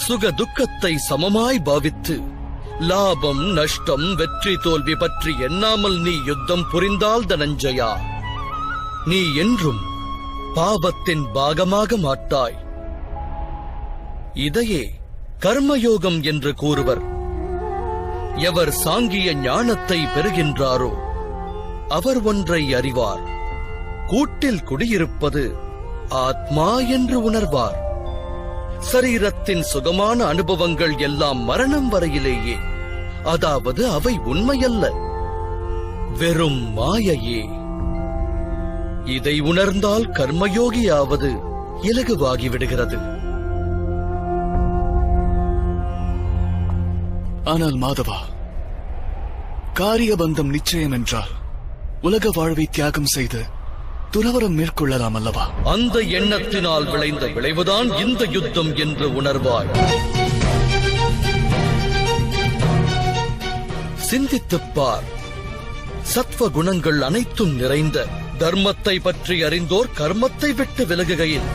சுக துக்கத்தை சமமாய் பாவித்து லாபம் நஷ்டம் வெற்றி தோல்வி பற்றி எண்ணாமல் நீ யுத்தம் புரிந்தால் தனஞ்சயா, நீ என்றும் பாவத்தின் பாகமாக மாட்டாய். இதையே கர்மயோகம் என்று கூறுவர். எவர் சாங்கிய ஞானத்தை பெறுகின்றாரோ அவர் ஒன்றை அறிவார். கூட்டில் குடியிருப்பது ஆத்மா என்று உணர்வார். சரீரத்தின் சுகமான அனுபவங்கள் எல்லாம் மரணம் வரையிலேயே, அதாவது அவை உண்மையல்ல, வெறும் மாயையே. இதை உணர்ந்தால் கர்மயோகியாவது இலகுவாகிவிடுகிறது. ஆனால் மாதவா, காரியபந்தம் நிச்சயம் என்றால் உலக வாழ்வை தியாகம் செய்து துறவரம் மேற்கொள்ளலாம் அல்லவா? அந்த எண்ணத்தினால் விளைந்த விளைவுதான் இந்த யுத்தம் என்று உணர்வாய். சிந்தித்துப் பார். சத்வ குணங்கள் அனைத்தும் நிறைந்த தர்மத்தை பற்றி அறிந்தோர் கர்மத்தை விட்டு விலகுகையில்,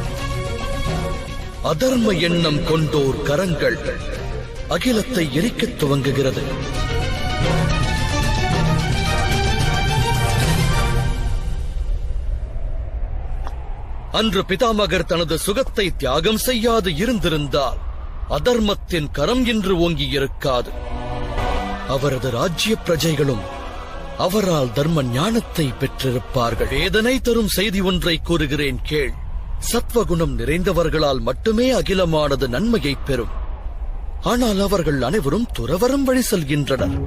அதர்ம எண்ணம் கொண்டோர் கரங்கள் அகிலத்தை எரிக்கத் துவங்குகிறது. அன்று பிதாமகர் தனது சுகத்தை தியாகம் செய்யாது இருந்திருந்தால் அதர்மத்தின் கரம் இன்று ஓங்கியிருக்காது. அவரது ராஜ்ய பிரஜைகளும் அவரால் தர்ம ஞானத்தை பெற்றிருப்பார்கள். வேதனை தரும் செய்தி ஒன்றை கூறுகிறேன் கேள். சத்வகுணம் நிறைந்தவர்களால் மட்டுமே அகிலமானது நன்மையை பெறும். ஆனால் அவர்கள் அனைவரும் துறவரம் வழி செல்கின்றனர்.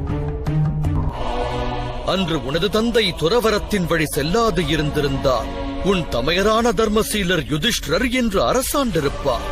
அன்று உனது தந்தை துறவரத்தின் வழி செல்லாது இருந்திருந்தால் உன் தமையரான தர்மசீலர் யுதிஷ்டிரர் என்று அரசாண்டிருப்பார்.